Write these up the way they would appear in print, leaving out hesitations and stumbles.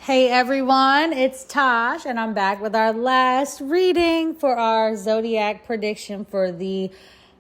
Hey everyone, it's Tosh, and I'm back with our last reading for our zodiac prediction for the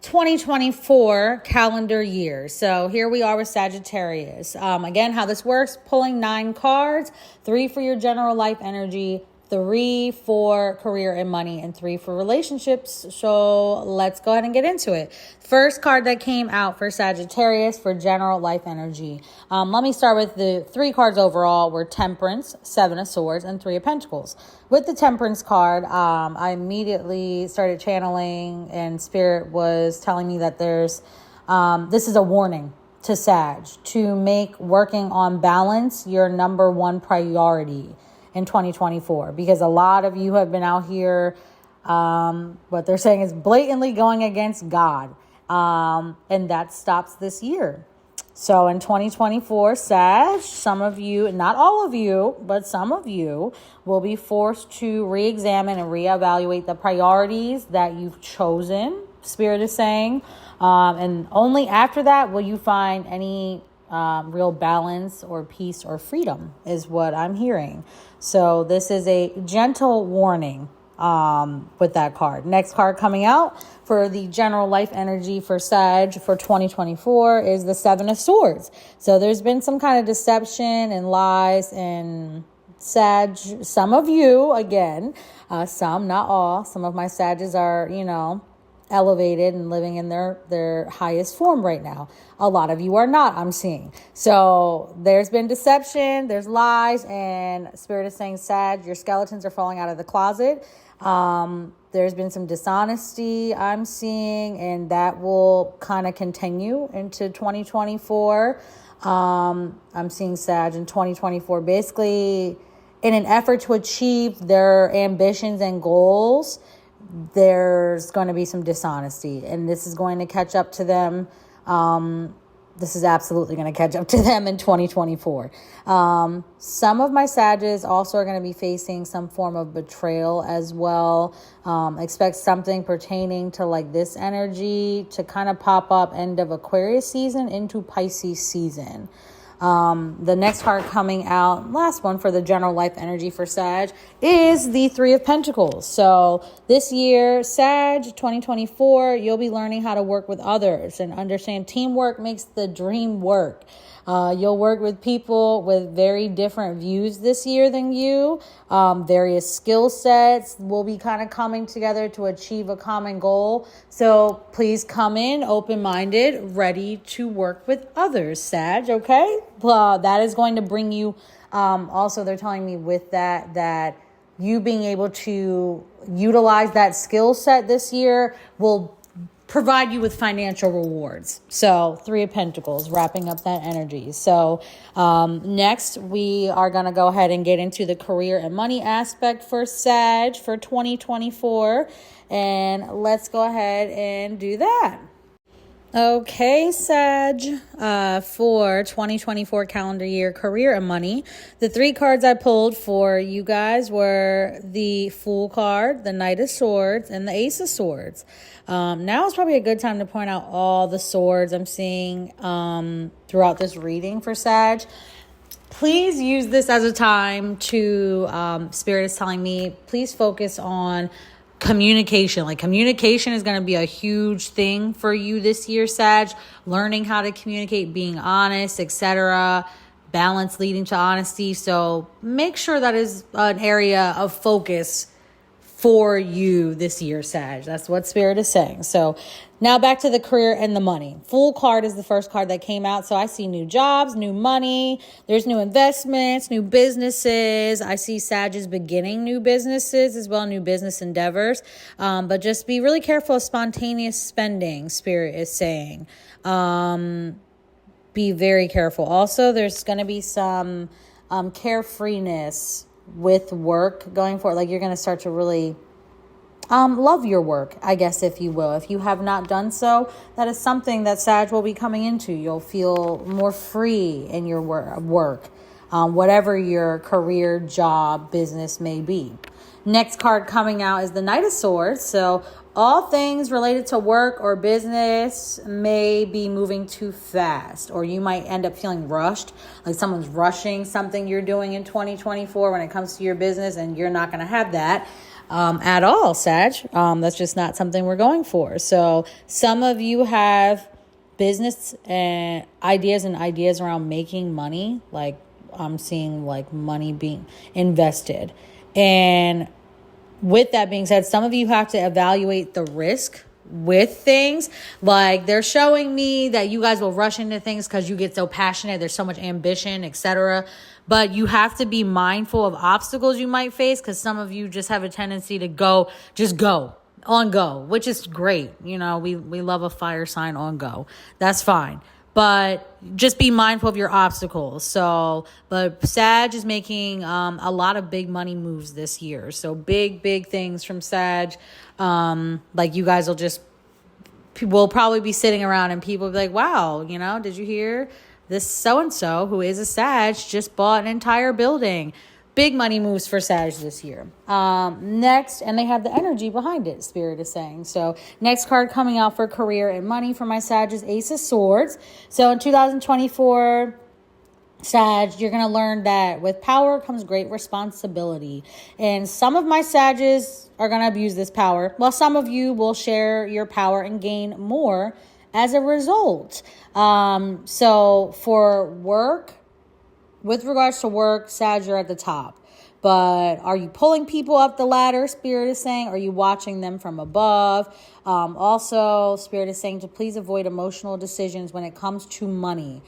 2024 calendar year. So here we are with Sagittarius. Again, how this works, pulling 9 cards, 3 for your general life energy, 3 for career and money, and 3 for relationships. So let's go ahead and get into it. First card that came out for Sagittarius for general life energy. Let me start with the 3 cards overall were Temperance, 7 of Swords, and 3 of Pentacles. With the Temperance card, I immediately started channeling, and Spirit was telling me that there's this is a warning to Sag to make working on balance your number 1 priority in 2024, because a lot of you have been out here, what they're saying is blatantly going against God, and that stops this year. So in 2024, Sag, some of you, not all of you, but some of you will be forced to re-examine and reevaluate the priorities that you've chosen, Spirit is saying, and only after that will you find any real balance or peace or freedom is what I'm hearing. So this is a gentle warning with that card. Next card coming out for the general life energy for Sag for 2024 is the 7 of Swords. So there's been some kind of deception and lies, and Sag, some of you, again, some, not all, some of my Sages are, elevated and living in their highest form right now. A lot of you are not, I'm seeing. So there's been deception, there's lies, and Spirit is saying, Sag, your skeletons are falling out of the closet. There's been some dishonesty I'm seeing, and that will kind of continue into 2024. I'm seeing Sag in 2024 basically in an effort to achieve their ambitions and goals. There's going to be some dishonesty, and this is going to catch up to them. This is absolutely going to catch up to them in 2024. Some of my Sages also are going to be facing some form of betrayal as well. Expect something pertaining to like this energy to kind of pop up end of Aquarius season into Pisces season. The next card coming out, last one for the general life energy for Sag, is the 3 of Pentacles. So this year, Sag 2024, you'll be learning how to work with others and understand teamwork makes the dream work. You'll work with people with very different views this year than you. Various skill sets will be kind of coming together to achieve a common goal. So please come in open-minded, ready to work with others, Sag, okay? That is going to bring you, also they're telling me with that you being able to utilize that skill set this year will provide you with financial rewards. So 3 of Pentacles, wrapping up that energy. So next we are going to go ahead and get into the career and money aspect for Sag for 2024. And let's go ahead and do that. Okay, Sag, for 2024 calendar year, career and money. The 3 cards I pulled for you guys were the Fool card, the Knight of Swords, and the Ace of Swords. Now is probably a good time to point out all the swords I'm seeing throughout this reading for Sag. Please use this as a time to, Spirit is telling me, please focus on communication. Like communication is going to be a huge thing for you this year, Sag. Learning how to communicate, being honest, etc. Balance leading to honesty. So make sure that is an area of focus for you this year, Sag. That's what Spirit is saying. So now back to the career and the money. Fool card is the first card that came out. So I see new jobs, new money. There's new investments, new businesses. I see Sages beginning new businesses as well, new business endeavors. But just be really careful of spontaneous spending, Spirit is saying. Be very careful. Also, there's going to be some carefreeness with work going forward. Like you're going to start to really love your work, I guess, if you will. If you have not done so, that is something that Sag will be coming into. You'll feel more free in your work, whatever your career, job, business may be. Next card coming out is the Knight of Swords. So all things related to work or business may be moving too fast, or you might end up feeling rushed, like someone's rushing something you're doing in 2024 when it comes to your business, and you're not going to have that at all, Sag. That's just not something we're going for. So some of you have business and ideas around making money. Like I'm seeing like money being invested. And with that being said, some of you have to evaluate the risk with things. Like they're showing me that you guys will rush into things because you get so passionate. There's so much ambition, etc. But you have to be mindful of obstacles you might face, because some of you just have a tendency to go, which is great. You know, we love a fire sign on go. That's fine. But just be mindful of your obstacles. So, but Sag is making a lot of big money moves this year. So big things from Sag. Like you guys will probably be sitting around and people will be like, wow, you know, did you hear this so-and-so who is a Sag just bought an entire building? Big money moves for Sag this year. Next, and they have the energy behind it, Spirit is saying. So next card coming out for career and money for my Sag is Ace of Swords. So in 2024, Sag, you're going to learn that with power comes great responsibility. And some of my Sages are going to abuse this power, while some of you will share your power and gain more as a result. So for work, with regards to work, Sag, you're at the top. But are you pulling people up the ladder, Spirit is saying? Are you watching them from above? Also, Spirit is saying to please avoid emotional decisions when it comes to money.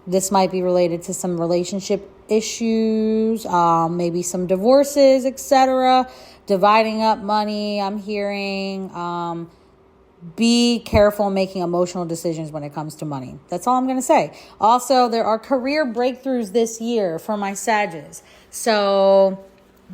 This might be related to some relationship issues, maybe some divorces, etc. Dividing up money, I'm hearing. Be careful making emotional decisions when it comes to money. That's all I'm going to say. Also, there are career breakthroughs this year for my Sages. So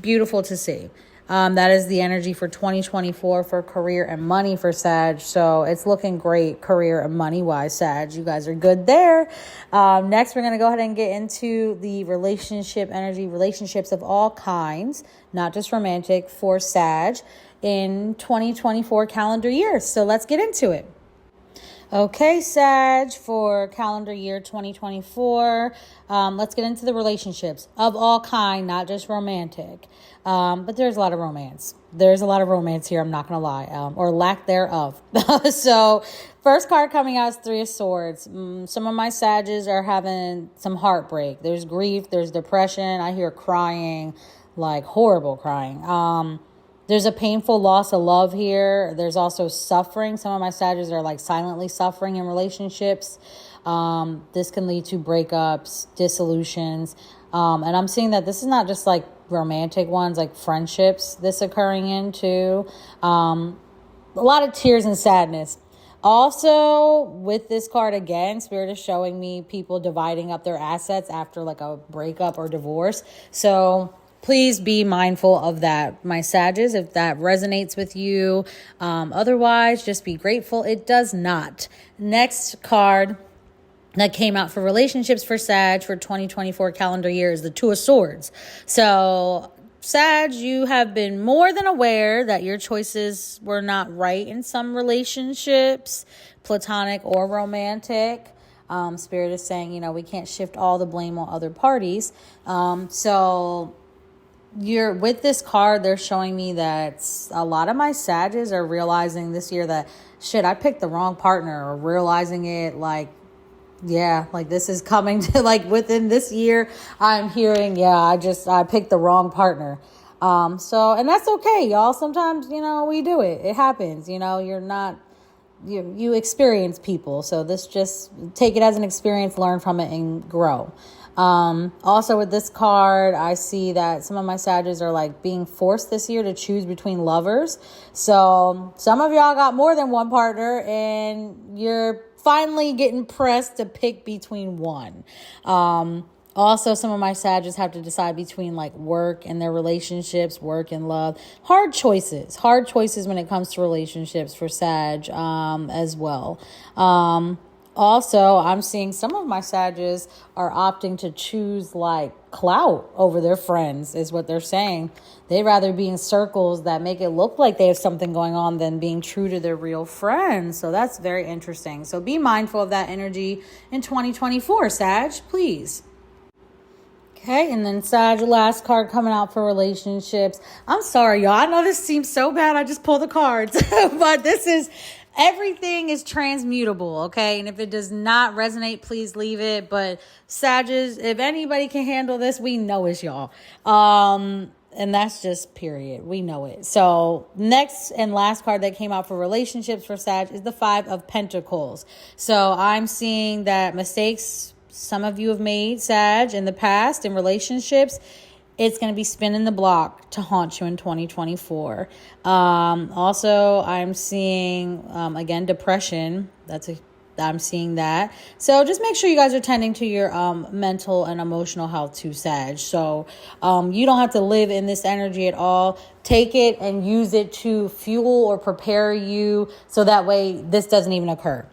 beautiful to see. That is the energy for 2024 for career and money for Sag. So it's looking great career and money-wise, Sag. You guys are good there. Next, we're going to go ahead and get into the relationship energy, relationships of all kinds, not just romantic, for Sag in 2024 calendar year. So let's get into it. Okay, Sag, for calendar year 2024, let's get into the relationships of all kind, not just romantic. But there's a lot of romance. There's a lot of romance here, I'm not going to lie, or lack thereof. So first card coming out is Three of Swords. Some of my Sages are having some heartbreak. There's grief, there's depression. I hear crying, like horrible crying. There's a painful loss of love here. There's also suffering. Some of my Sagittarius are like silently suffering in relationships. This can lead to breakups, dissolutions. And I'm seeing that this is not just like romantic ones, like friendships this occurring in too. A lot of tears and sadness. Also, with this card again, Spirit is showing me people dividing up their assets after like a breakup or divorce. So please be mindful of that, my Sages, if that resonates with you. Otherwise, just be grateful it does not. Next card that came out for relationships for Sag for 2024 calendar year is the Two of Swords. So Sag, you have been more than aware that your choices were not right in some relationships, platonic or romantic. Spirit is saying, we can't shift all the blame on other parties. So you're with this card, they're showing me that a lot of my Sages are realizing this year that shit, I picked the wrong partner, or realizing it like this is coming to like within this year. I'm hearing, I picked the wrong partner. And that's okay, y'all. Sometimes, we do it. It happens, you experience people. So this just take it as an experience, learn from it and grow. Also with this card, I see that some of my Sages are like being forced this year to choose between lovers. So some of y'all got more than one partner and you're finally getting pressed to pick between one. Also, some of my Sages have to decide between like work and their relationships, work and love. Hard choices when it comes to relationships for Sag, as well. Also, I'm seeing some of my Sages are opting to choose like clout over their friends, is what they're saying. They'd rather be in circles that make it look like they have something going on than being true to their real friends. So that's very interesting. So be mindful of that energy in 2024, Sag, please. Okay, and then Sag, last card coming out for relationships. I'm sorry, y'all. I know this seems so bad. I just pulled the cards, but this is everything is transmutable, okay? And if it does not resonate, please leave it. But Sages, if anybody can handle this, we know it's y'all. And that's just period. We know it. So next and last card that came out for relationships for Sag is the Five of Pentacles. So I'm seeing that mistakes some of you have made, Sag, in the past in relationships, it's going to be spinning the block to haunt you in 2024. Also, I'm seeing, again, depression. I'm seeing that. So just make sure you guys are tending to your mental and emotional health too, Sag. So you don't have to live in this energy at all. Take it and use it to fuel or prepare you so that way this doesn't even occur.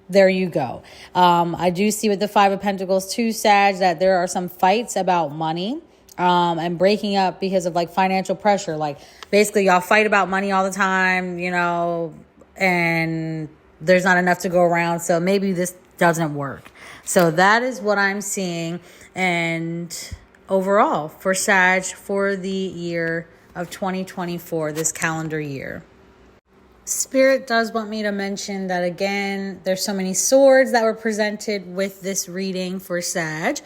There you go. I do see with the Five of Pentacles too, Sag, that there are some fights about money and breaking up because of like financial pressure. Like basically y'all fight about money all the time, and there's not enough to go around. So maybe this doesn't work. So that is what I'm seeing. And overall for Sag for the year of 2024, this calendar year. Spirit does want me to mention that, again, there's so many swords that were presented with this reading for Sag,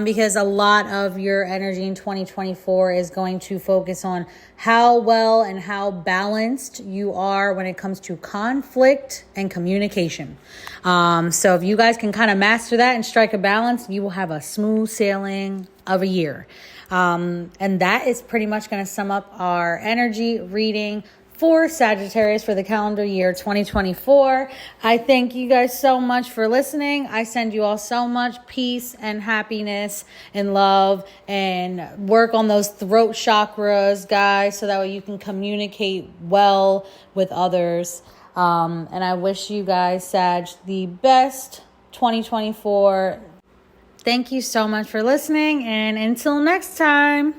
because a lot of your energy in 2024 is going to focus on how well and how balanced you are when it comes to conflict and communication. So if you guys can kind of master that and strike a balance, you will have a smooth sailing of a year. And that is pretty much going to sum up our energy reading for Sagittarius for the calendar year 2024. I thank you guys so much for listening. I send you all so much peace and happiness and love, and work on those throat chakras, guys, so that way you can communicate well with others. And I wish you guys, Sag, the best 2024. Thank you so much for listening, and until next time.